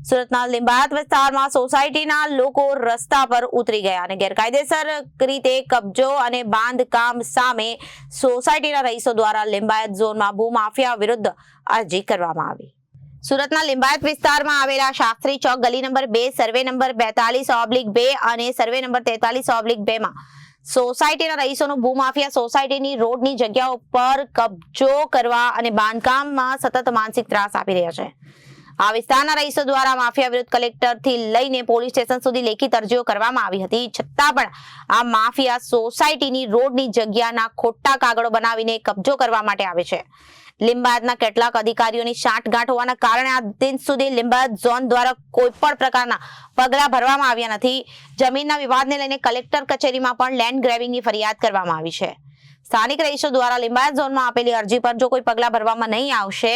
સુરતના લિંબાયત વિસ્તારમાં સોસાયટીના લોકો રસ્તા પર ઉતરી ગયા અને ગેરકાયદેસર રીતે કબજો અને બાંધકામ સામે સોસાયટીના રહીશો દ્વારા લિંબાયત ઝોનમાં ભૂમાફિયા વિરુદ્ધ અરજી કરવામાં આવી। સુરતના લિંબાયત વિસ્તારમાં આવેલા શાસ્ત્રી ચોક ગલી નંબર 2 સર્વે નંબર 42/2 અને સર્વે નંબર 43/2 માં સોસાયટીના રહીશોનો ભૂમાફિયા સોસાયટીની રોડની જગ્યાઓ પર કબજો કરવા અને બાંધકામમાં સતત માનસિક ત્રાસ આપી રહ્યા છે। આ વિસ્તારના રહીશો દ્વારા માફિયા વિરુદ્ધ કલેક્ટરથી લઈને પોલીસ સ્ટેશન સુધી લેખિત અરજીઓ કરવામાં આવી હતી, છતાં પણ આ માફિયા સોસાયટીની રોડની જગ્યાના ખોટા કાગળો બનાવીને કબજો કરવા માટે આવે છે। લિંબાયતના કેટલાક અધિકારીઓની સાંઠગાંઠ હોવાના કારણે આ દિન સુધી લિંબાયત ઝોન દ્વારા કોઈ પણ પ્રકારના પગલાં ભરવામાં આવ્યા નથી। જમીનના વિવાદને લઈને કલેક્ટર કચેરીમાં પણ લેન્ડ ગ્રેબિંગની ફરિયાદ કરવામાં આવી છે। સ્થાનિક રહીશો દ્વારા લિંબાયત ઝોનમાં આપેલી અરજી પર જો કોઈ પગલાં ભરવામાં નહીં આવશે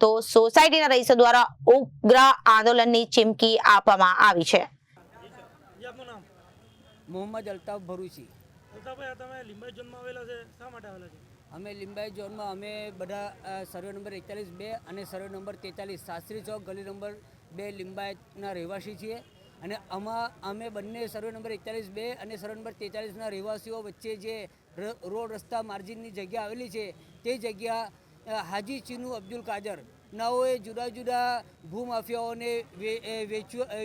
તો સોસાયટીના રહીશો દ્વારા ઉગ્ર આંદોલનની ચીમકી આપવામાં આવી છે। મોહમ્મદ અલ્તાફ ભરૂચી। અલ્તાફભાઈ, તમે લિંબાયત ઝોનમાં આવેલા છે, શા માટે આવેલા છે? અમે લિંબાયત ઝોનમાં અમે બધા સર્વે નંબર 41/2 અને સર્વે નંબર 43 શાસ્ત્રી ચોક ગલી નંબર 2 લિંબાયતના રહેવાસી છીએ અને અમે બંને સર્વે નંબર 41/2 અને સર્વે નંબર 43ના રહેવાસીઓ વચ્ચે જે રોડ રસ્તા માર્જિનની જગ્યા આવેલી છે તે જગ્યા હાજી ચીનુ અબ્દુલ કાદર નાઓએ જુદા જુદા ભૂમાફિયાઓને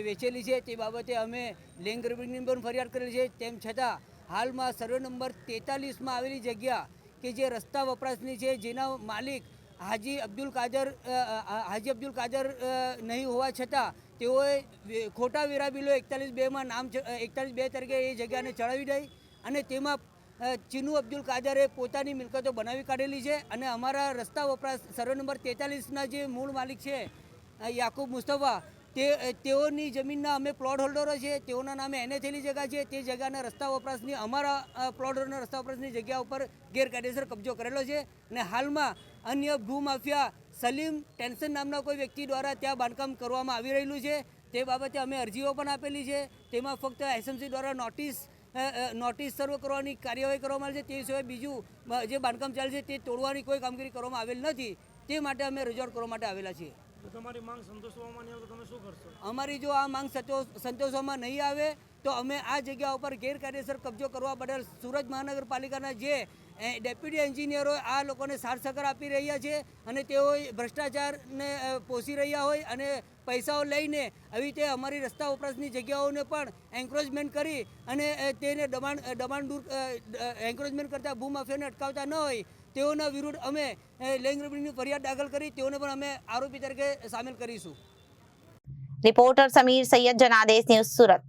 વેચેલી છે। તે બાબતે અમે લેન્ડ ગ્રેબિંગની પણ ફરિયાદ કરેલી છે। તેમ છતાં હાલમાં સર્વે નંબર 43માં આવેલી જગ્યા કે જે રસ્તા વપરાશની છે, જેના માલિક હાજી અબ્દુલ કાદર નહીં હોવા છતાં તેઓએ ખોટા વેરા બિલો 41/2માં નામ 41/2 તરીકે એ જગ્યાને ચડાવી દઈ અને તેમાં ચીનુ અબ્દુલ કાદરે પોતાની મિલકતો બનાવી કાઢેલી છે અને અમારા રસ્તા વપરાશ સર્વે નંબર 43ના જે મૂળ માલિક છે યાકુબ મુસ્તફા તેઓની જમીનના અમે પ્લોટ હોલ્ડરો છે, તેઓના નામે એને થયેલી જગ્યા છે, તે જગ્યાના રસ્તા વપરાશની અમારા પ્લોટ હોલ્ડરના રસ્તા વપરાશની જગ્યા ઉપર ગેરકાયદેસર કબજો કરેલો છે અને હાલમાં અન્ય ભૂમાફિયા સલીમ ટેન્શન નામના કોઈ વ્યક્તિ દ્વારા ત્યાં બાંધકામ કરવામાં આવી રહેલું છે। તે બાબતે અમે અરજીઓ પણ આપેલી છે, તેમાં ફક્ત એસએમસી દ્વારા નોટિસ સર્વ કરવાની કાર્યવાહી કરવામાં આવી છે, તે સિવાય બીજું જે બાંધકામ ચાલે છે તે તોડવાની કોઈ કામગીરી કરવામાં આવેલ નથી। તે માટે અમે રજૂઆત કરવા માટે આવેલા છીએ। તમારી માંગ સંતોષવામાં નહીં આવે તો તમે શું કરશો? અમારી જો આ માંગ સંતોષવામાં નહીં આવે તો અમે આ જગ્યા ઉપર ગેરકાયદેસર કબજો કરવા બદલ સુરત મહાનગરપાલિકાના જે ડેપ્યુટી એન્જિનિયરો આ લોકોને સાથ સહકાર આપી રહ્યા છે અને તેઓ ભ્રષ્ટાચારને પોષી રહ્યા હોય અને પૈસાઓ લઈને આવી રીતે અમારી રસ્તા વપરાશની જગ્યાઓને પણ એન્ક્રોચમેન્ટ કરી અને તેને દબાણ દૂર એન્ક્રોચમેન્ટ કરતા ભૂમાફિયાને અટકાવતા ન હોય તેઓના વિરુદ્ધ અમે લેન્ડ ગ્રેબિંગની ફરિયાદ દાખલ કરી તેઓને પણ અમે આરોપી તરીકે સામેલ કરીશું। Reporter Sameer Saiyed, Janadesh news, Surat.